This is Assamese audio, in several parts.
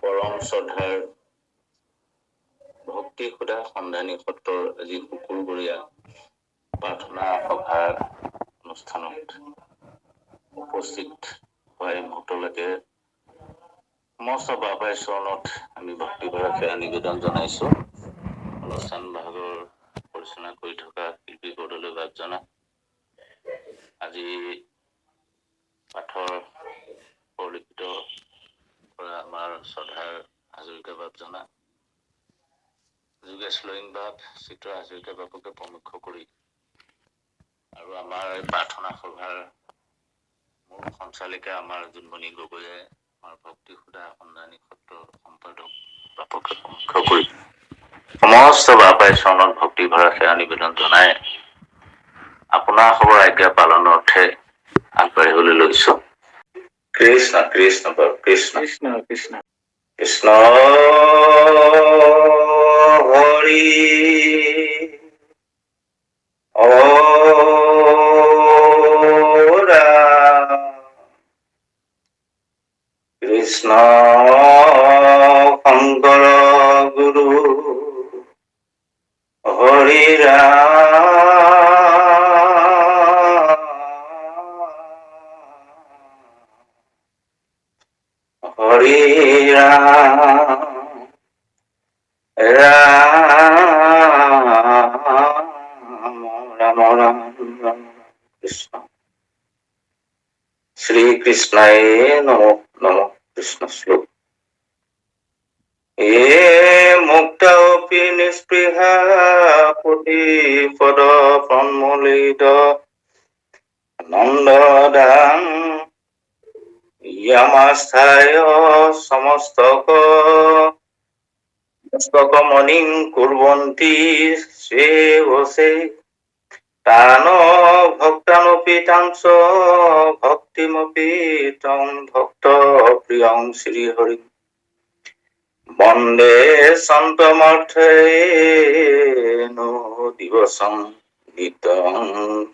পৰম শ্ৰদ্ধাৰ ভক্তি সুধা সন্ধানী সত্ৰৰ আজি শুকুৰবৰীয়া প্ৰাৰ্থনা সভাৰ অনুষ্ঠানত উপস্থিত হোৱাৰ মুহূৰ্তলৈকে সমস্ত বাবাই চৰণত আমি ভক্তিভাৱে নিবেদন জনাইছো। অনুষ্ঠান ভাগৰ পৰিচালনা কৰি থকা শিল্পী বৰদলৈ বাগজনা, আজি পাঠৰ পৰিলিখিত কৰা আমাৰ শ্ৰদ্ধাৰ হাজৰিকা বাপজনা, যোগেশ লয়িং বাপ, চিত্ৰ হাজৰিকা বাপকে প্ৰমুখ্য কৰি আৰু আমাৰ প্ৰাৰ্থনা সভাৰ মূল সঞ্চালিকা আমাৰ জোনমণি গগৈয়ে আমাৰ ভক্তি সুধা সন্ধানী সত্ৰ সম্পাদক বাপকে প্ৰমুখ্য কৰি সমস্ত বাপাই চৰণত ভক্তি ভৰা সেৱা নিবেদন জনাই আপোনাৰ খবৰ আজ্ঞা পালনৰ অৰ্থে আগবাঢ়িবলৈ লৈছো। কৃষ্ণ কৃষ্ণ কৃষ্ণ কৃষ্ণ কৃষ্ণ কৃষ্ণ হৰি কৃষ্ণ শংকৰ গুৰু হৰি হৰি ৰাম ৰাম ৰাম কৃষ্ণ। শ্ৰীকৃষ্ণায় নমঃ নমঃ কৃষ্ণ শ্লোক। এ মুক্তাপি নিস্পৃহা পদ সন্মূলিত নন্দদান ইয়ামাস্থায় সমস্তক মণিং কুর্বন্তি সেবসে তান ভক্তানপি তাংস ভক্তিমপি তং ভক্ত প্রিয়ং শ্রীহরি বন্দে সন্তমর্থেনো দিবসং নিত্যং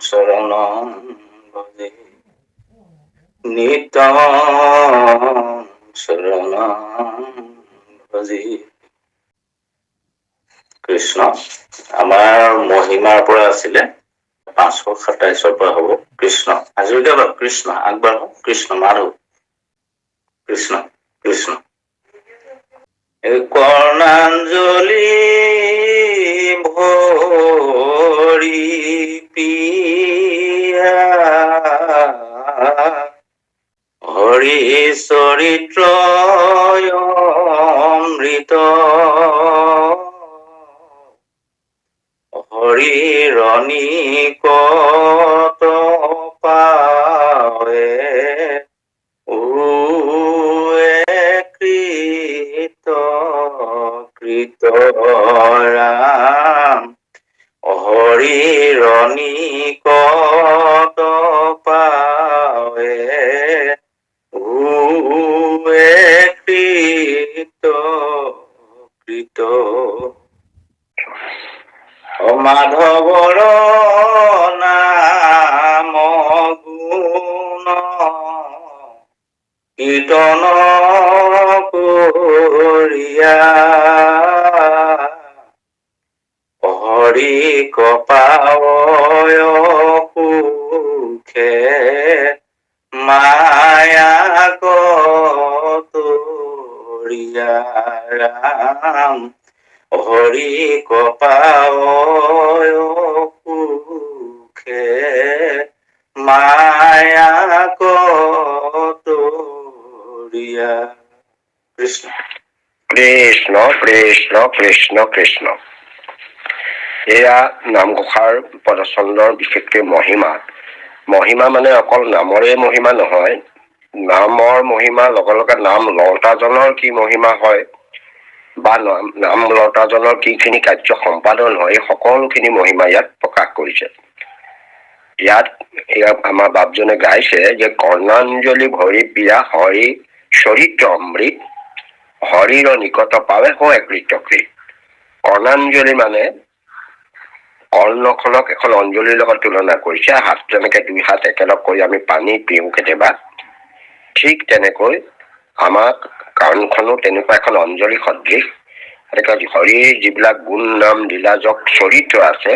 শরণং ভজে নিত্যং শরণং ভজে। কৃষ্ণ আমাৰ মহিমাৰ পৰা আছিলে 527 পৰা হ'ব। কৃষ্ণ হাজৰিকা বাপ কৃষ্ণ আগবাঢ়ো। কৃষ্ণ মাধৱ কৃষ্ণ কৃষ্ণ। কৰ্ণাঞ্জলি ভৰি পিয়া হৰি চৰিত্ৰ অমৃত হৰি ৰণিকত পাৱে কৃত ৰাম হৰি ৰণিকত পাৱে কৃত মাধৱৰ নাম গুণ কীৰ্তন কৰিয়া হৰি কপাৱয় সুখে মায়া কতৰিয়া ৰাম হৰি কপাৱয় সুখে মায়া কতৰিয়া। কৃষ্ণ কৃষ্ণ কৃষ্ণ কৃষ্ণ কৃষ্ণ। এয়া নামঘোষাৰ পদচন্দৰ বিশেষকৈ মহিমা। মহিমা মানে অকল নামৰে মহিমা নহয়, নামৰ মহিমা লগে লগে নাম লওঁতাজনৰ কি মহিমা হয় বা নাম লওঁতাজনৰ কিখিনি কাৰ্য সম্পাদন হয়, এই সকলোখিনি মহিমা ইয়াত প্ৰকাশ কৰিছে। ইয়াত আমাৰ বাপজনে গাইছে যে কৰ্ণাঞ্জলি ভৰি পিয়া হৰি চৰিত্ৰ অমৃত হৰিৰ নিকট পাৱে হয় কৃতকৃত। কৰ্ণাঞ্জলি মানে কৰ্ণখনক এখন অঞ্জলিৰ লগত তুলনা কৰিছে। হাত যেনেকে দুই হাত একেলগ কৰি আমি পানী পিওঁ কেতিয়াবা, ঠিক তেনেকৈ আমাক গানখনো তেনেকুৱা এখন অঞ্জলি সদৃশ। গতিকে হৰিৰ যিবিলাক গুণ নাম লীলাজক চৰিত্ৰ আছে,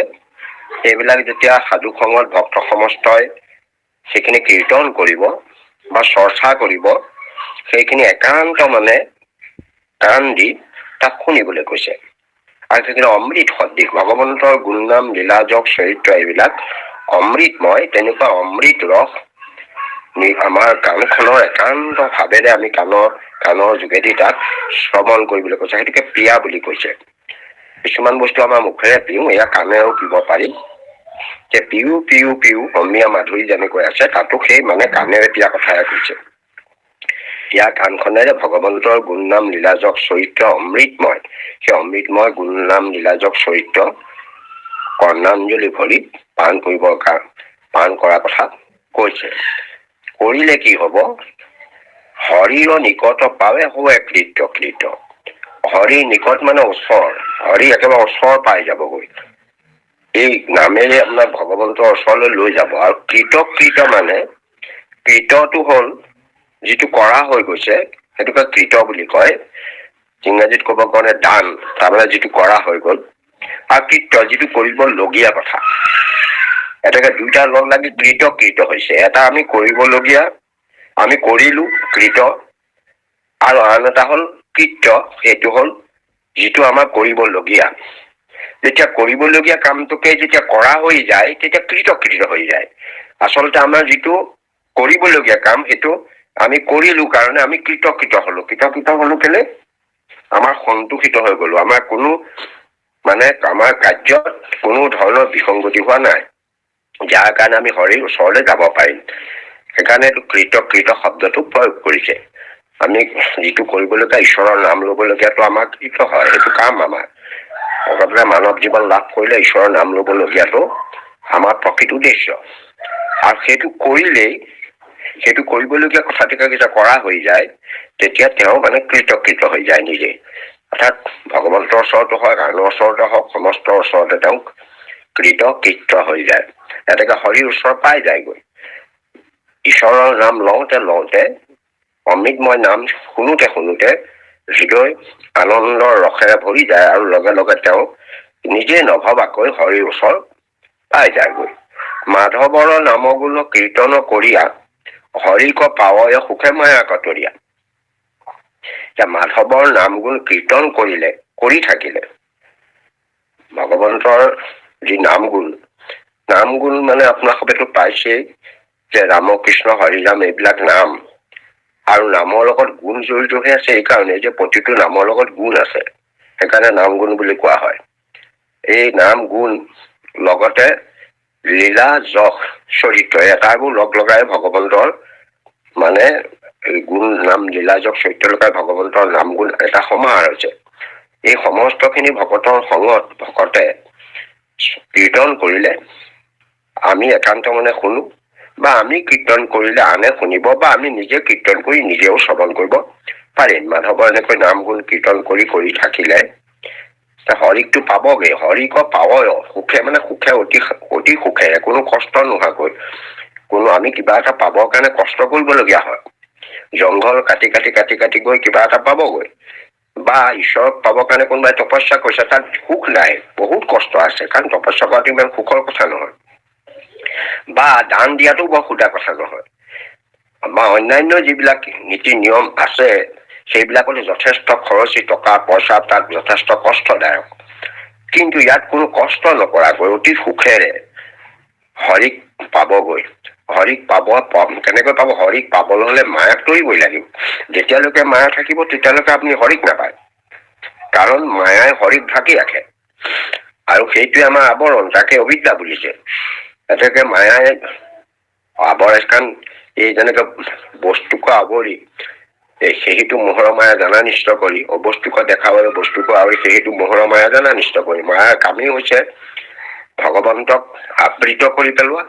সেইবিলাক যেতিয়া সাধু সংগত ভক্ত সমস্তই সেইখিনি কীৰ্তন কৰিব বা চৰ্চা কৰিব, সেইখিনি একান্ত মানে কাণ দি তাক শুনিবলৈ কৈছে। আৰু সেইখিনি অমৃত সদৃশ। ভগৱন্তৰ গুণনাম লীলাজক চৰিত্ৰ এইবিলাক অমৃতময়। তেনেকুৱা অমৃত ৰস আমাৰ কাণখনৰ একান্ত ভাৱেৰে আমি কাণৰ যোগেদি তাক শ্ৰৱণ কৰিবলৈ কৈছে। সেইটোকে প্ৰিয়া বুলি কৈছে। কিছুমান বস্তু আমাৰ মুখেৰে পিওঁ, এয়া কাণেৰেও পিব পাৰি। যে পিউ পিউ পিউ অমীয়া মাধুৰী যেনেকৈ আছে, তাতো সেই মানে কাণেৰে পিয়া কথাই কৈছে। ইয়াৰ কাণখনেৰে ভগৱন্তৰ গুণনাম লীলাজক চৰিত্ৰ অমৃতময়। সেই অমৃতময় গুণনাম লীলাজক চৰিত্ৰ কৰ্ণাঞ্জলি ভৰি পান কৰাৰ কথা কৈছে। কৰিলে কি হব? হৰিৰ নিকট পাৱে হোৱে কৃত। হৰিৰ নিকট মানে ওচৰ, হৰি একেবাৰে ওচৰ পাই যাবগৈ। এই নামেৰে আপোনাক ভগৱন্তৰ ওচৰলৈ লৈ যাব। আৰু কৃত মানে, কৃতটো হল যিটো কৰা হৈ গৈছে, সেইটোকে কৃত বুলি কয়। ইংৰাজীত ক'ব কাৰণে দান, তাৰমানে যিটো কৰা হৈ গল। আৰু কৃত যিটো কৰিবলগীয়া কথা। এটাকে দুইটা লগ লাগি কৃত হৈছে। এটা আমি কৰিবলগীয়া, আমি কৰিলো কৃত, আৰু আন এটা হল কৃত্য, সেইটো হল যিটো আমাৰ কৰিবলগীয়া। যেতিয়া কৰিবলগীয়া কামটোকে যেতিয়া কৰা হৈ যায়, তেতিয়া কৃত হৈ যায়। আচলতে আমাৰ যিটো কৰিবলগীয়া কাম, সেইটো আমি কৰিলো কাৰণে আমি কৃত হলো। কৃত হলো কেলে? আমাৰ সন্তোষিত হৈ গলো। আমাৰ কোনো মানে আমাৰ কাৰ্যত কোনো ধৰণৰ বিসংগতি হোৱা নাই, যাৰ কাৰণে আমি হৰিৰ ওচৰলৈ যাব পাৰিম। সেইকাৰণে এইটো কৃত শব্দটো প্ৰয়োগ কৰিছে। আমি যিটো কৰিবলগীয়া ঈশ্বৰৰ নাম লবলগীয়াটো আমাৰ কৃত হয়, সেইটো কাম আমাৰ। লগতে মানৱ জীৱন লাভ কৰিলে ঈশ্বৰৰ নাম লবলগীয়াটো আমাৰ প্ৰকৃত উদ্দেশ্য। আৰু সেইটো কৰিলেই, সেইটো কৰিবলগীয়া কথাটোকে যেতিয়া কৰা হৈ যায়, তেতিয়া তেওঁ মানে কৃত হৈ যায় নিজে। অৰ্থাৎ ভগৱন্তৰ ওচৰতো হয়, আনৰ ওচৰতে হওক, সমস্ত ওচৰতে তেওঁক কৃত হৈ যায়। এনেকে হৰিৰ ওচৰ পাই যায়গৈ। ঈশ্বৰৰ নাম লওঁতে অমৃতময় নাম শুনোতে হৃদয় আনন্দৰ ৰসেৰে ভৰি যায়, আৰু লগে লগে তেওঁ নিজে নভবাকৈ হৰিৰ ওচৰ পাই যায়গৈ। মাধৱৰ নাম গুণ কীৰ্তন কৰিয়া, হৰিক পাৱয় সুখে মায়া কটৰীয়া। এতিয়া মাধৱৰ নাম গুণ কীৰ্তন কৰি থাকিলে, ভগৱন্তৰ যি নাম গুণ মানে আপোনাৰ সবেতো পাইছেই যে ৰাম কৃষ্ণ হৰি ৰাম এইবিলাক নাম, আৰু নামৰ লগত গুণ জড়িত হৈ আছে। এইকাৰণে যে প্ৰতিটো নামৰ লগত গুণ আছে, সেইকাৰণে নাম গুণ বুলি কোৱা হয়। এই নাম গুণ লগতে লীলা যশ চৰিত্ৰ, এটাবোৰ লগ লগাই ভগৱন্তৰ মানে গুণ নাম লীলা যশ চৰিত্ৰ লগাই ভগৱন্তৰ নাম গুণ এটা সমাহাৰ হৈছে। এই সমস্ত খিনি ভকতৰ সংগত ভকতে কীৰ্তন কৰিলে আমি একান্ত মনে শুনো, বা আমি কীৰ্তন কৰিলে আনে শুনিব, বা আমি নিজে কীৰ্তন কৰি নিজেও শ্ৰৱণ কৰিব পাৰিম। মাধৱৰ এনেকৈ নাম গুণ কীৰ্তন কৰি থাকিলে হৰিকটো পাবগে। হৰিক পাৱয় সুখে মানে অতি সুখেৰে, কোনো কষ্ট নোহোৱাকৈ। আমি কিবা এটা পাবৰ কাৰণে কষ্ট কৰিবলগীয়া হয়। জংঘল কাটি গৈ কিবা এটা পাবগৈ, বা ঈশ্বৰক পাবৰ কাৰণে কোনোবাই তপস্যা কৰিছে, তাত সুখ নাই, বহুত কষ্ট আছে। কাৰণ তপস্যা কৰাটো ইমান সুখৰ কথা নহয়, বা দান দিয়াটো বৰ সুধা কথা নহয়। বা অন্যান্য যিবিলাক নীতি নিয়ম আছে, সেইবিলাকত যথেষ্ট খৰচী, টকা পইচা তাত যথেষ্ট কষ্টদায়ক। কিন্তু ইয়াত কোনো কষ্ট নকৰাকৈ অতি সুখেৰে হৰিক পাবগৈ। হৰিক কেনেকৈ পাব? হৰিক পাবলৈ হলে মায়াক তৰিবই লাগিব। যেতিয়ালৈকে মায়া থাকিব, তেতিয়ালৈকে আপুনি হৰিক নাপায়। কাৰণ মায়াই হৰিক ঢাকি ৰাখে, আৰু সেইটোৱে আমাৰ আৱৰণ, তাকে অবিদ্যা বুলিছে। এতেকে মায়াই আৱৰণ, এই যেনেকে বস্তুক আৱৰি সেইটো মোহৰ মায়া জানা নিষ্ট কৰি, অবস্তুক দেখাবলৈ বস্তুক আৱৰি সেইটো মোহৰ মায়া জানা নিষ্ট কৰি। মায়াৰ কামেই হৈছে ভগৱন্তক আবৃত কৰি পেলোৱা,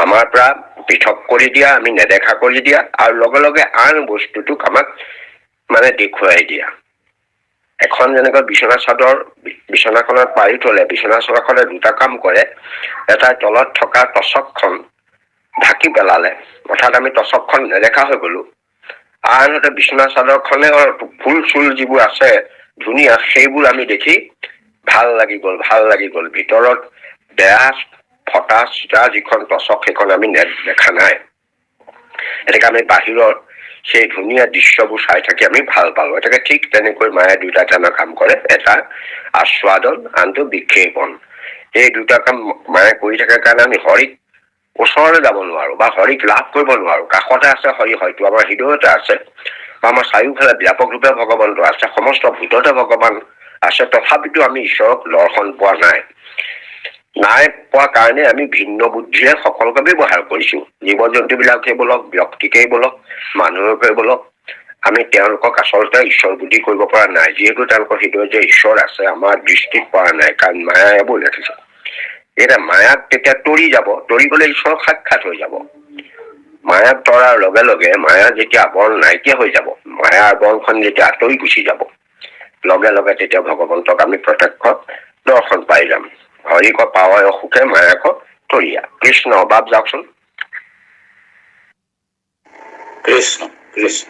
আমাৰ পৰা পৃথক কৰি দিয়া, আমি নেদেখা কৰি দিয়া, আৰু লগে লগে আন বস্তুটোক আমাক মানে দেখুৱাই দিয়া। এখন যেনেকৈ বিচনাখনত পাৰি থলে, বিচনা চৰাখনে দুটা কাম কৰে। এটাৰ তলত থকা টচকখন ঢাকি পেলালে, অৰ্থাৎ আমি টচকখন নেদেখা হৈ গলো। আনহাতে বিচনা চাদৰখনে ফুল চুল যিবোৰ আছে ধুনীয়া, সেইবোৰ আমি দেখি ভাল লাগি গল। ভিতৰত বেয়া ফটা চিটা যিখন টচক সেইখন আমি দেখা নাই। এনেকে আমি বাহিৰৰ সেই ধুনীয়া দৃশ্যবোৰ চাই থাকি আমি ভাল পালো। এটাকে ঠিক তেনেকৈ মায়ে দুটা ধৰণৰ কাম কৰে, এটা আস্বাদন, আনটো বিক্ষেপণ। এই দুটা কাম মায়ে কৰি থাকে কাৰণে আমি হৰিক ওচৰলৈ যাব নোৱাৰো বা হৰিক লাভ কৰিব নোৱাৰো। কাষতে আছে হৰি, হয়তো আমাৰ হৃদয়তে আছে বা আমাৰ চাৰিওফালে ব্যাপক ৰূপে ভগৱন্ত আছে, সমস্ত ভূততে ভগৱান আছে, তথাপিতো আমি ঈশ্বৰক দৰ্শন পোৱা নাই পোৱা কাৰণে আমি ভিন্ন বুদ্ধিৰে সকলোকে ব্যৱহাৰ কৰিছো। জীৱ জন্তু বিলাকেই বলক, ব্যক্তিকেই বলক, মানুহকেই বলক, আমি তেওঁলোকক আচলতে ঈশ্বৰ বুদ্ধি কৰিব পৰা নাই। যিহেতু তেওঁলোকৰ হৃদয়ত যে ঈশ্বৰ আছে আমাৰ দৃষ্টিত পৰা নাই, কাৰণ মায়াই এইবোৰ ৰাখিছে। এতিয়া মায়াক তেতিয়া তৰি যাব, তৰি গলে ঈশ্বৰ সাক্ষাৎ হৈ যাব। মায়াক তৰাৰ লগে লগে মায়া যেতিয়া আৱৰণ নাইকিয়া হৈ যাব, মায়াৰ আৱৰণখন যেতিয়া আঁতৰি গুচি যাব, লগে লগে তেতিয়া ভগৱন্তক আমি প্ৰত্যক্ষ দৰ্শন পাই যাম। হৰিক পাৱয় সুখে মায়াক তৰিয়া। কৃষ্ণ বাপ যাওকচোন। কৃষ্ণ কৃষ্ণ।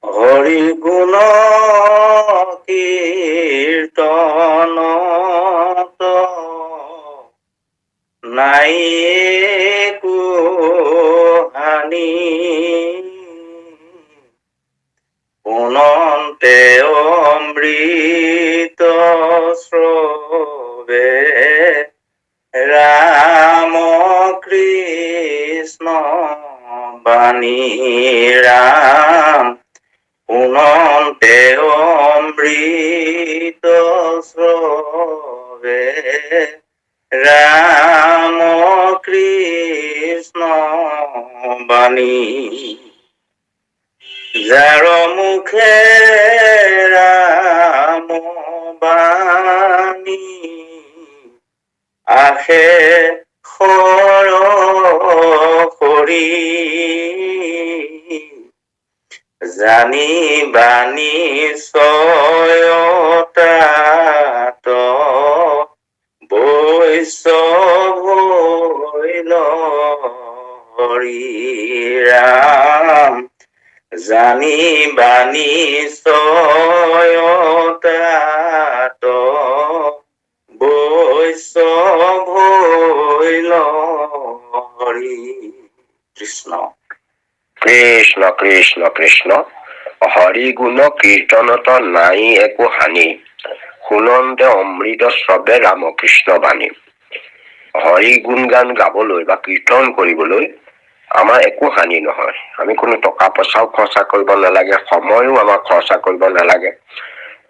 হৰি গুণ কীৰ্তনত নাই একো হানি, অনন্তে অমৃত স্ৰৱে ৰাম কৃষ্ণ বাণী। ৰাম অনন্তে অমৃত স্ৰৱে ৰাম কৃষ্ণ বাণী। যাৰ মুখে ৰাম বাণী আহে সৰি, জানিবা নিশ্চয়তাত বৈষ্ণৱ হৈল হৰি। ৰাম জানিবা নিশ্চয়তাত বৈষ্ণৱ হৈল হৰি। কৃষ্ণ কৃষ্ণ কৃষ্ণ কৃষ্ণ। হৰি গুণ কীৰ্তনত নাই একো হানি, শুনন্তে অমৃত স্ৰৱে ৰামকৃষ্ণ বাণী। হৰি গুণ গান গাবলৈ বা কীৰ্তন কৰিবলৈ আমাৰ একো হানি নহয়। আমি কোনো টকা পইচাও খৰচা কৰিব নালাগে, সময়ো আমাক খৰচা কৰিব নালাগে।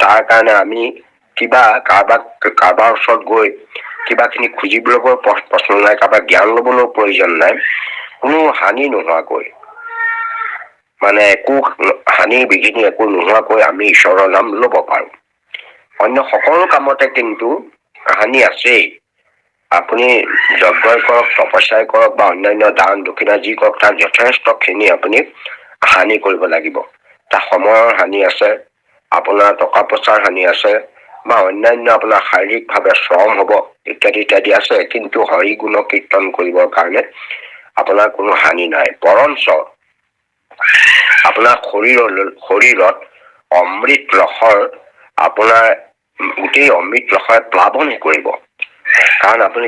তাৰ কাৰণে আমি কিবা কাৰোবাৰ ওচৰত গৈ কিবা খিনি খুজিবলৈও প্ৰশ্ন নাই, কাৰোবাৰ জ্ঞান লবলৈও প্ৰয়োজন নাই। কোনো হানি নোহোৱাকৈ, মানে একো হানি বিঘিনি একো নোহোৱাকৈ আমি ঈশ্বৰৰ নাম লব পাৰো। অন্য সকলো কামতে কিন্তু হানি আছেই। আপুনি যজ্ঞই কৰক, তপস্যাই কৰক বা অন্যান্য দান দক্ষিণা যি কৰক, তাৰ যথেষ্টখিনি আপুনি হানি কৰিব লাগিব। তাৰ সময়ৰ হানি আছে, আপোনাৰ টকা পইচাৰ হানি আছে, বা অন্যান্য আপোনাৰ শাৰীৰিক ভাৱে শ্ৰম হব ইত্যাদি ইত্যাদি আছে। কিন্তু হৰি গুণ কীৰ্তন কৰিবৰ কাৰণে আপোনাৰ কোনো হানি নাই। বৰঞ্চ আপোনাৰ শৰীৰত অমৃত ৰসৰ আপোনাৰ গোটেই অমৃত ৰসৰ প্লাৱন কৰিব। কাৰণ আপুনি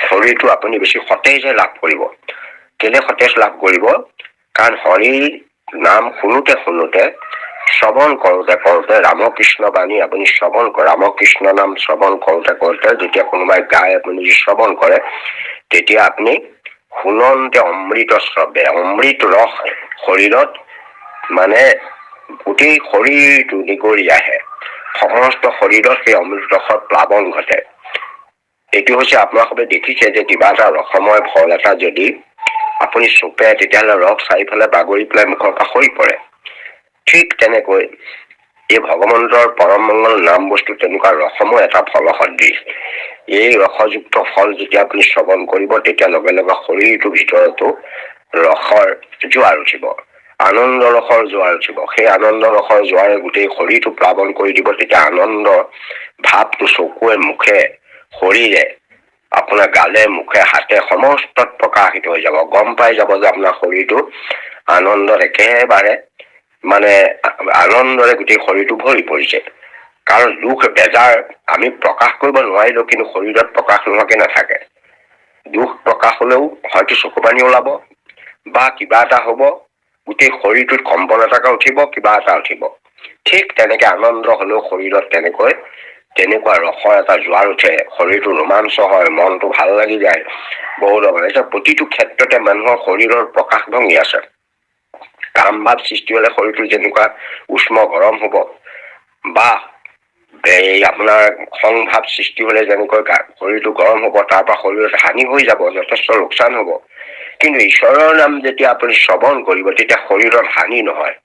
শৰীৰটো আপুনি বেছি সতেজ লাভ কৰিব। কেলে সতেজ লাভ কৰিব? কাৰণ হৰিৰ নাম শুনোতে শ্ৰৱণ কৰোতে ৰামকৃষ্ণ বাণী আপুনি শ্ৰৱণ কৰে, ৰামকৃষ্ণ নাম শ্ৰৱণ কৰোতে যেতিয়া কোনোবাই গাই আপুনি শ্ৰৱণ কৰে, তেতিয়া আপুনি শুনন্তে অমৃত স্ৰৱে, অমৃত ৰস শৰীৰত মানে গোটেই শৰীৰটো নিগৰি আহে, সমস্ত শৰীৰত সেই অমৃত ৰসৰ প্লাৱন ঘটে। এইটো হৈছে আপোনালোকে দেখিছে যে কিবা এটা ৰসময় ফল এটা যদি আপুনি চুপে, তেতিয়াহ'লে ৰস চাৰিওফালে বাগৰি পেলাই মুখৰ পৰা সৰি পৰে। ঠিক তেনেকৈ এই ভগৱন্তৰ পৰম মংগল নাম বস্তু তেনেকুৱা ৰসময় এটা ফল সদৃশ। এই ৰসযুক্ত ফল যেতিয়া আপুনি শ্ৰৱণ কৰিব, তেতিয়া লগে লগে শৰীৰটোৰ ভিতৰতো ৰসৰ জোৱাৰ উঠিব, আনন্দ ৰসৰ জোৱাৰ উঠিব। সেই আনন্দ ৰসৰ জোৱাৰে গোটেই শৰীৰটো প্লাৱন কৰি দিব। তেতিয়া আনন্দ ভাৱটো চকুৱে মুখে শৰীৰে আপোনাৰ গালে মুখে হাতে সমস্তত প্ৰকাশিত হৈ যাব। গম পাই যাব যে আপোনাৰ শৰীৰটো আনন্দত একেবাৰে মানে আনন্দৰে গোটেই শৰীৰটো ভৰি পৰিছে। কাৰণ দুখ বেজাৰ আমি প্ৰকাশ কৰিব নোৱাৰিলেও কিন্তু শৰীৰত প্ৰকাশ নোহোৱাকে নাথাকে। দুখ প্ৰকাশ হলেও হয়তো চকু পানী ওলাব বা কিবা এটা হব, গোটেই শৰীৰটোত কম্পন এটাকে উঠিব, কিবা এটা উঠিব। ঠিক তেনেকে আনন্দ হলেও শৰীৰত তেনেকুৱা ৰসৰ এটা জোৱাৰ উঠে, শৰীৰটো ৰোমাঞ্চ হয়, মনটো ভাল লাগি যায়। বহুত প্ৰতিটো ক্ষেত্ৰতে মানুহৰ শৰীৰৰ প্ৰকাশভংগী আছে। কাম ভাৱ সৃষ্টি হলে শৰীৰটো যেনেকুৱা উষ্ম গৰম হব, বা এই আপোনাৰ খং ভাৱ সৃষ্টি হলে যেনেকৈ শৰীৰটো গৰম হব, তাৰ পৰা শৰীৰত হানি হৈ যাব, যথেষ্ট লোকচান হব। কিন্তু ঈশ্বৰৰ নাম যেতিয়া আপুনি শ্ৰৱণ কৰিব তেতিয়া শৰীৰত হানি নহয়,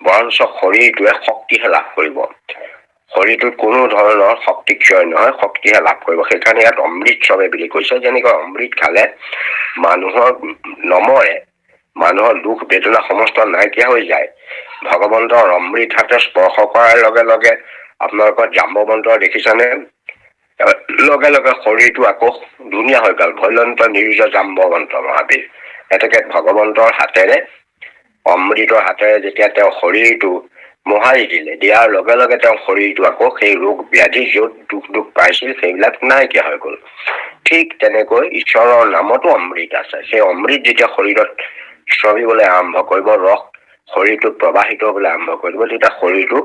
বৰঞ্চ শৰীৰটোৱে শক্তিহে লাভ কৰিব। শৰীৰটোত কোনো ধৰণৰ শক্তি ক্ষয় নহয়, শক্তিহে লাভ কৰিব। সেইকাৰণে ইয়াত অমৃত চবে বুলি কৈছে। যেনেকৈ অমৃত খালে মানুহৰ নমৰে, মানুহৰ দুখ বেদনা সমস্ত নাইকিয়া হৈ যায়। ভগৱন্তৰ অমৃত হাতে স্পৰ্শ কৰাৰ লগে লগে আপোনালোকৰ জাম্বৱন্তৰ দেখিছানে, লগে লগে শৰীৰটো আকৌ ধুনীয়া হৈ গল। ভৈলন্ত নিৰ্জ জাম্বৱন্ত মহাবীৰ। এতেকে ভগৱন্তৰ হাতেৰে, অমৃতৰ হাতেৰে যেতিয়া তেওঁ শৰীৰটো মোহাৰি দিলে, দিয়াৰ লগে লগে তেওঁ শৰীৰটো আকৌ সেই ৰোগ ব্যাধি য'ত দুখ পাইছিল সেইবিলাক নাইকিয়া হৈ গল। ঠিক তেনেকৈ ঈশ্বৰৰ নামতো অমৃত আছে। সেই অমৃত যেতিয়া শৰীৰত চৰিবলৈ আৰম্ভ কৰিব, ৰস শৰীৰটোত প্ৰবাহিত হবলৈ আৰম্ভ কৰিব, তেতিয়া শৰীৰটো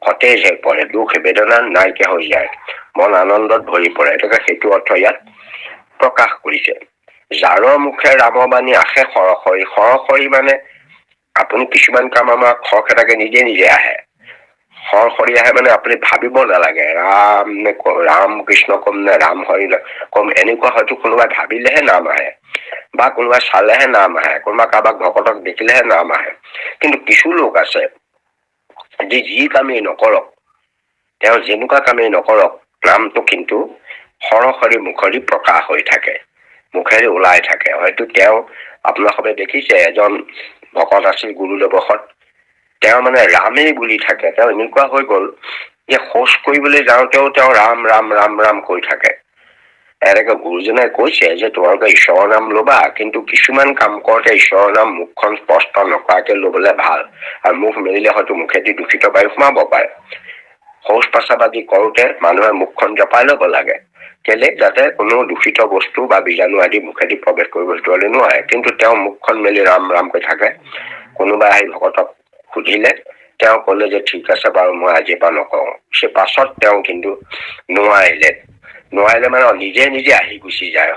সতেজ হৈ পৰে, দুখ বেদনা নাইকিয়া হৈ যায়, মন আনন্দত ভৰি পৰে। সেইটো অৰ্থ ইয়াত প্ৰকাশ কৰিছে। যাৰ মুখে ৰামবাণী আহে সৰসৰি। সৰসৰি মানে আপুনি কিছুমান কাম আমাৰ খৰখেদাকে নিজে নিজে আহে। সৰসৰি আহে মানে আপুনি ভাবিব নালাগে, ৰাম নে ৰাম কৃষ্ণ কম নে ৰাম হৰি কম, এনেকুৱা হয়তো কোনোবাই ভাবিলেহে নাম আহে, বা কোনোবাই চালেহে নাম আহে, কোনোবা কাৰোবাক ভকতক দেখিলেহে নাম আহে। কিন্তু কিছু লোক আছে যি কামেই নকৰক, তেওঁ যেনেকুৱা কামেই নকৰক, নামটো কিন্তু সৰসৰি মুখেদি প্ৰকাশ হৈ থাকে, মুখেদি ওলাই থাকে। হয়তো তেওঁ আপোনালোকে দেখিছে, এজন ভকত আছিল গুৰুদেৱসত, তেওঁ মানে ৰামেই বুলি থাকে। তেওঁ এনেকুৱা হৈ গল যে শৌচ কৰিবলৈ যাওঁতেও তেওঁ ৰাম ৰাম ৰাম ৰাম কৈ থাকে। এনেকে গুৰুজনে কৈছে যে তোমালোকে ঈশ্বৰৰ নাম লবা, কিন্তু কিছুমান কাম কৰোতে ঈশ্বৰৰ নাম মুখখন স্পষ্ট নকৰাকে লবলে ভাল। আৰু মুখ মেলিলে হয়তো মুখেদি দূষিত বায়ু সোমাব পাৰে। শৌচ প্ৰস্ৰাৱ আদি কৰোতে মানুহে মুখখন জপাই লব লাগে, কেলে যাতে কোনো দূষিত বস্তু বা বীজাণু আদি মুখেদি প্ৰৱেশ কৰিব নোৱাৰে। কিন্তু তেওঁ মুখখন মেলি ৰাম ৰাম কৈ থাকে। কোনোবাই আহি ভকতক সুধিলে, তেওঁ কলে যে ঠিক আছে বাৰু, মই আজিৰ পৰা নকওঁ। সে পাছত তেওঁ কিন্তু নোৱাৰিলে মানে নিজে নিজে আহি গুচি যায়।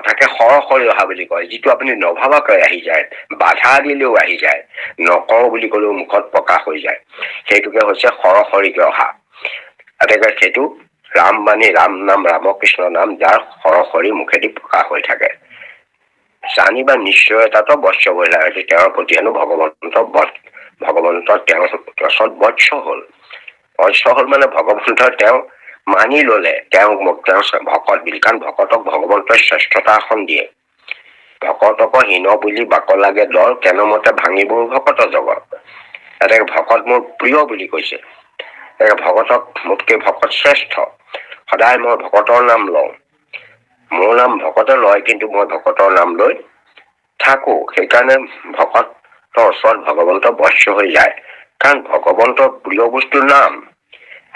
তাকে সৰসৰি অহা বুলি কয়, যিটো আপুনি নভবাকৈ আহি যায়, বাধা দিলেও আহি যায়, নকওঁ বুলি কলেও মুখত প্ৰকাশ হৈ যায়। সেইটোকে হৈছে সৰসৰিকে অহা। সেইটো ৰামবাণী, ৰাম নাম, ৰামকৃষ্ণ নাম, যাৰ সৰসৰি মুখেদি প্ৰকাশ হৈ থাকে। জানিবা নিশ্চয়তাতো বৎস বহিলা, তেওঁৰ প্ৰতি হেনো ভগৱন্তৰ তেওঁৰ ওচৰত বৎস হল। বৎস হল মানে ভগৱন্তৰ তেওঁ মানি ললে, তেওঁ ভকত বুলি। কাৰণ ভকতক ভগৱন্তই শ্ৰেষ্ঠতা আসন দিয়ে। ভকতক হীন বুলি বাক লাগে দৰ, কেনেমতে ভাঙিবৰ ভকত জগত। এনেকে ভকত মোৰ প্ৰিয় বুলি কৈছে। ভকতক মোতকে ভকত শ্ৰেষ্ঠ। সদায় মই ভকতৰ নাম লওঁ। মোৰ নাম ভকতে লয়, কিন্তু মই ভকতৰ নাম লৈ থাকো। সেইকাৰণে ভকতৰ ওচৰত ভগৱন্ত বৎস হৈ যায়। কাৰণ ভগৱন্তৰ প্ৰিয় বস্তুৰ নাম।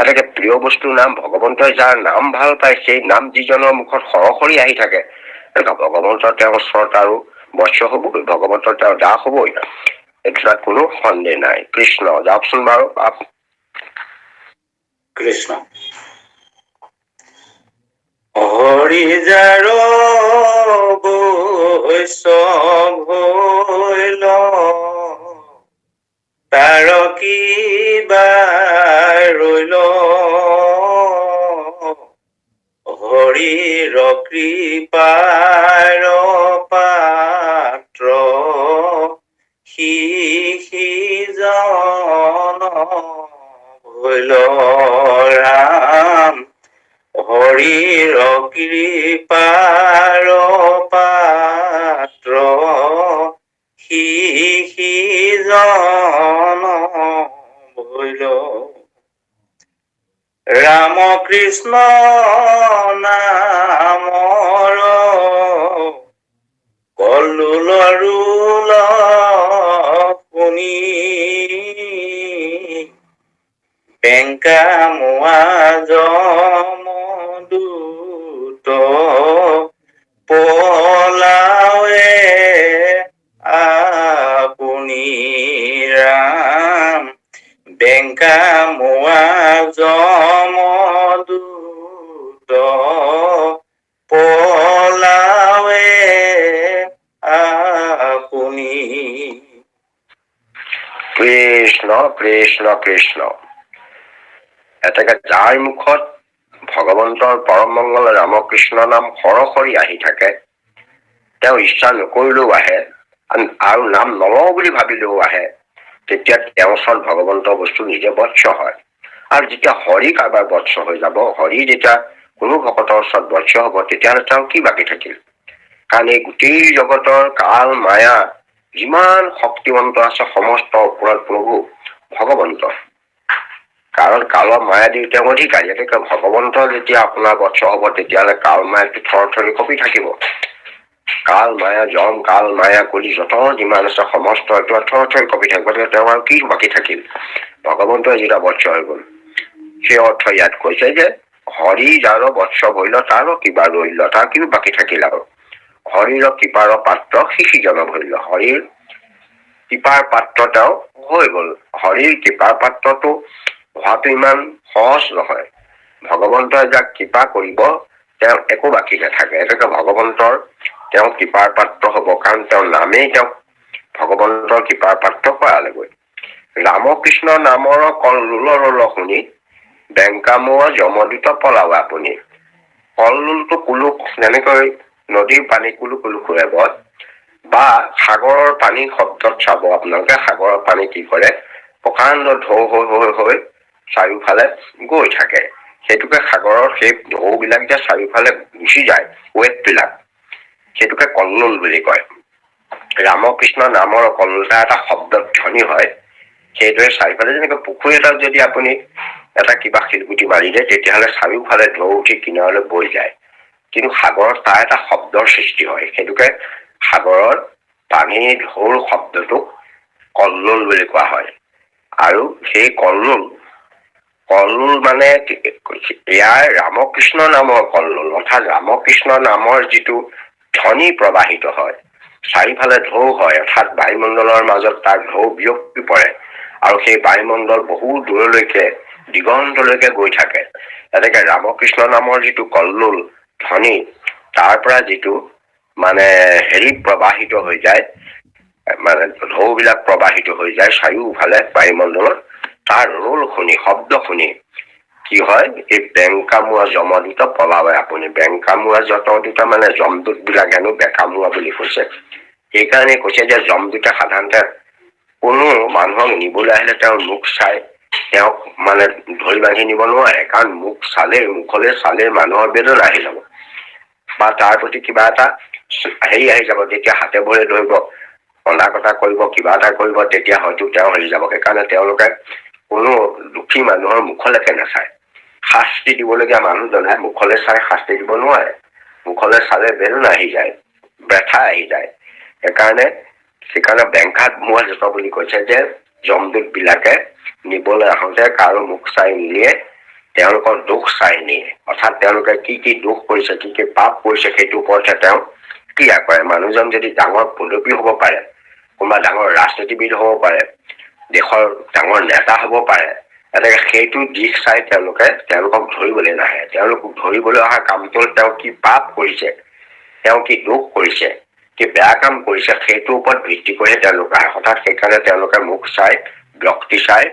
এনেকে প্ৰিয় বস্তুৰ নাম, ভগৱন্তই যাৰ নাম ভাল পায়, সেই নাম যিজনৰ মুখত সৰসৰি আহি থাকে, ভগৱন্তৰ তেওঁৰ ওচৰত আৰু বৎস হবই, ভগৱন্তৰ তেওঁৰ দাস হবই। এইটো তাত কোনো সন্দেহ নাই। কৃষ্ণ। যাওকচোন বাৰু কৃষ্ণ। হৰি যাৰ বৈষ্ণৱ হৈল, তাৰ কি বা ৰৈল, হৰিৰ কৃপাৰ পাত্ৰ, সিজন হৈল ৰাম। হৰিৰ কৃপাৰ পাত্ৰ, সিজন হৈল। ৰাম কৃষ্ণ নামৰ কল্লোলৰো শুনি বেংকা মোৱা যমদূত পলাৱে আপুনি ৰাম বেংকা মোৱা যমদূত পলাৱে আপুনি। কৃষ্ণ কৃষ্ণ কৃষ্ণ। এতেকে যাৰ মুখত ভগৱন্তৰ পৰম মংগল ৰামকৃষ্ণ নাম সৰসৰি আহি থাকে, তেওঁ ইচ্ছা নকৰিলেও আহে আৰু নাম নলওঁ বুলি ভাবিলেও আহে, তেতিয়া তেওঁৰ ওচৰত ভগৱন্তৰ বস্তু নিজে বৎস হয়। আৰু যেতিয়া হৰি কাৰোবাৰ বৎস হৈ যাব, হৰি যেতিয়া কোনো ভকতৰ ওচৰত বৎস হব, তেতিয়াহ'লে তেওঁ কি বাকী থাকিল? কাৰণ এই গোটেই জগতৰ কাল মায়া যিমান শক্তিমন্ত আছে সমস্ত ওপৰত প্ৰভু ভগৱন্ত। কাৰণ কালৰ মায়াদী তেওঁ অধিকাৰী। গতিকে ভগৱন্ত যেতিয়া আপোনাৰ বৎস হব, তেতিয়াহ'লে কাল মায়াটো থৰথৰি কঁপি থাকিব। কাল মায়া জম কাল মায়া কলি যত যিমান আছে সমস্ত এইটো থৰথৰি কঁপি থাকিব। গতিকে তেওঁ আৰু কি বাকী থাকিল? ভগৱন্তই যেতিয়া বৎস হৈ গল, সেই অৰ্থ ইয়াত কৈছে যে হৰি যাৰ বৎস হইল তাৰ কিবা ৰইল, তাৰ কি বাকী থাকিল আৰু? হৰিৰ কৃপাৰ পাত্ৰ শিশিজন ভৰিল। হৰিৰ কৃপাৰ পাত্ৰ তেওঁ হৈ গল। হৰিৰ কৃপাৰ পাত্ৰটো হোৱাটো ইমান সহজ নহয়। ভগৱন্তই যাক কৃপা কৰিব, তেওঁ একো বাকী নাথাকে। এনেকে ভগৱন্তৰ তেওঁ কৃপাৰ পাত্ৰ হব, কাৰণ তেওঁৰ নামেই তেওঁক ভগৱন্তৰ কৃপাৰ পাত্ৰ কৰালেগৈ। ৰামকৃষ্ণ নামৰ কল্লোল শুনি বেংকামোৱা যমদূত পলাৱ আপুনি। কল্লোলটো কুলুক, যেনেকৈ নদীৰ পানী কুলু কুলু কৰিব, বা সাগৰৰ পানী শব্দত চাব আপোনালোকে, সাগৰৰ পানী কি কৰে, প্ৰকাণ্ড ঢৌ হৈ হৈ হৈ চাৰিওফালে গৈ থাকে। সেইটোকে সাগৰৰ সেই ঢৌ বিলাক যে চাৰিওফালে গুচি যায়, ৱেট বিলাক, সেইটোকে কল্লোল বুলি কয়। ৰামকৃষ্ণ নামৰ কল্লোল এটা শব্দত ধ্বনি হয়। সেইদৰে চাৰিওফালে যেনেকৈ পুখুৰী এটাত যদি আপুনি এটা কিবা শিলগুটি মাৰি দিয়ে, তেতিয়াহ'লে চাৰিওফালে ঢৌ উঠি কিনাৰলৈ বৈ যায়। কিন্তু সাগৰত তাৰ এটা শব্দৰ সৃষ্টি হয়। সেইটোকে সাগৰৰ পানীৰ ঢৌৰ শব্দটোক কল্লোল বুলি কোৱা হয়। আৰু সেই কল্লোল মানে ইয়াৰ ৰামকৃষ্ণ নামৰ কল্লোল, অৰ্থাৎ ৰামকৃষ্ণ নামৰ যিটো ধ্বনি প্ৰবাহিত হয়, চাৰিওফালে ঢৌ হয়, অৰ্থাৎ বায়ুমণ্ডলৰ মাজত তাৰ ঢৌ বিয়পি পৰে, আৰু সেই বায়ুমণ্ডল বহু দূৰলৈকে দিগন্তলৈকে গৈ থাকে। এনেকে ৰামকৃষ্ণ নামৰ যিটো কল্লোল ধ্বনি, তাৰ পৰা যিটো মানে প্ৰবাহিত হৈ যায়, মানে ঢৌ বিলাক প্ৰবাহিত হৈ যায় চাৰিওফালে বায়ুমণ্ডলত, তাৰ ৰোল শুনি, শব্দ শুনি কি হয়, এই বেংকামোৱা যমদূত পলাৱে আপুনি। বেংকামোৱা যমদূত মানে যমদূত বিলাক হেনো বেকামোৱা বুলি কৈছে। সেইকাৰণে কৈছে যে যমদূতে সাধাৰণতে কোনো মানুহক নিবলৈ আহিলে তেওঁৰ মুখ চাই তেওঁক মানে ধৰি বান্ধি নিব নোৱাৰে। কাৰণ মুখ মুখলৈ চালে মানুহৰ বেদনা আহি যাব, বা তাৰ প্ৰতি কিবা এটা আহি যাব। তেতিয়া হাতে ভৰি ধৰিব, কন্দা কটা কৰিব, কিবা এটা কৰিব, তেতিয়া হয়তো তেওঁ হেৰি যাব। সেইকাৰণে তেওঁলোকে কোনো দুখী মানুহৰ মুখলৈকে নাচায়। শাস্তি দিবলগীয়া মানুহজনে মুখলৈ চাই শাস্তি দিব নোৱাৰে। মুখলৈ চালে বেদনা আহি যায়, ব্যথা আহি যায়। সেইকাৰণে বেংকাত মোৱা যত বুলি কৈছে যে যমদূত বিলাকে নিবলৈ আহোঁতে কাৰো মুখ চাই নিয়ে, তেওঁলোকৰ দুখ চাই নিয়ে। অৰ্থাৎ তেওঁলোকে কি কি দুখ কৰিছে, কি কি পাপ কৰিছে, সেইটোৰ ওপৰতহে তেওঁ ক্ৰিয়া কৰে। মানুহজন যদি ডাঙৰ পদবী হব পাৰে, কোনোবা ডাঙৰ ৰাজনীতিবিদ হব পাৰে, দেশৰ ডাঙৰ নেতা হব পাৰে, এনেকে সেইটো দিশ চাই তেওঁলোকক ধৰিবলৈ নাহে। তেওঁলোকক ধৰিবলৈ অহা কামটো তেওঁ কি পাপ কৰিছে, তেওঁ কি দুখ কৰিছে, কি বেয়া কাম কৰিছে, সেইটোৰ ওপৰত ভিত্তি কৰি তেওঁলোকে আহে। অৰ্থাৎ সেইকাৰণে তেওঁলোকে মুখ চাই, ব্যক্তি চাই,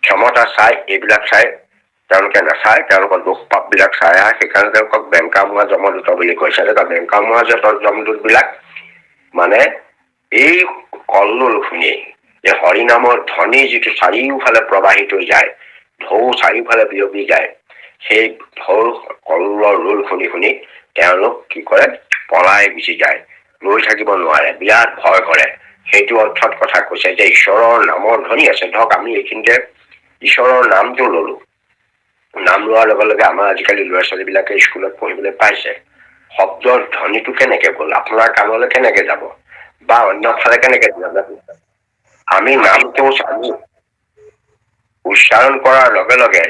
ক্ষমতা চাই, এইবিলাক চাই তেওঁলোকে নাচায়। তেওঁলোকৰ দুখ পাপ বিলাক চাই আহে। সেইকাৰণে তেওঁলোকক বেংকামোৱা যমদূত বুলি কৈছে। বেংকামোৱা যমদূত বিলাক মানে এই কল্লোল শুনি, এই হৰি নামৰ ধ্বনি যিটো চাৰিওফালে প্ৰবাহিত হৈ যায়, ঢৌ চাৰিওফালে বিয়পি যায়, সেই ঢৌৰ কল্লোলৰ ৰোল শুনি শুনি তেওঁলোক কি কৰে, পলাই গুচি যায়, ৰৈ থাকিব নোৱাৰে, বিৰাট ভয় কৰে। সেইটো অৰ্থত কথা কৈছে যে ঈশ্বৰৰ নামৰ ধ্বনি আছে। ধৰক আমি এইখিনিতে ঈশ্বৰৰ নামটো ললো, নাম লোৱাৰ লগে লগে আমাৰ আজিকালি ল'ৰা ছোৱালীবিলাকে স্কুলত পঢ়িবলৈ পাইছে শব্দৰ ধ্বনিটো কেনেকে গ'ল, আপোনাৰ কাণলৈ কেনেকে যাব বা অন্য ফালে কেনেকে যাব। আমি নামটো উচ্চাৰণ কৰাৰ লগে লগে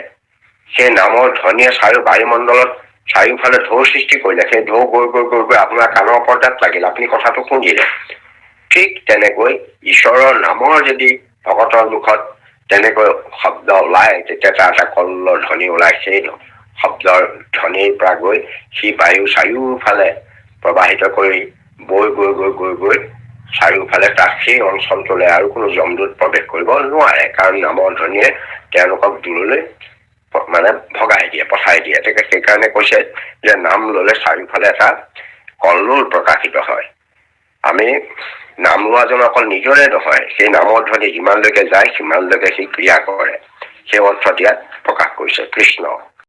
সেই নামৰ ধ্বনিয়ে বায়ুমণ্ডলত চাৰিওফালে ঢৌ সৃষ্টি কৰিলে। সেই ঢৌ গৈ গৈ গৈ গৈ আপোনাৰ কাণৰ পৰ্দাত লাগিল, আপুনি কথাটো শুনিলে। ঠিক তেনেকৈ ঈশ্বৰৰ নামৰ যদি ভকতৰ মুখত তেনেকৈ শব্দ ওলাই, তেতিয়া তাৰ এটা কল্লৰ ধ্বনি ওলাই। সেই শব্দৰ ধ্বনিৰ পৰা গৈ সি বায়ু চাৰিওফালে প্ৰবাহিত কৰি বৈ গৈ গৈ গৈ গৈ চাৰিওফালে তাক সেই অঞ্চলটোলৈ আৰু কোনো যমদূত প্ৰৱেশ কৰিব নোৱাৰে, কাৰণ নামৰ ধ্বনিয়ে তেওঁলোকক দূৰলৈ মানে ভগাই দিয়ে, পঠাই দিয়ে। সেইকাৰণে কৈছে যে নাম ললে চাৰিওফালে এটা কল্লোল প্ৰকাশিত হয়। আমি নাম লোৱাজন অকল নিজৰে নহয়, সেই নামৰ ধ্বনি যিমানলৈকে যায় সিমানলৈকে সি ক্ৰিয়া কৰে। সেই অৰ্থত ইয়াত প্ৰকাশ কৰিছে কৃষ্ণ।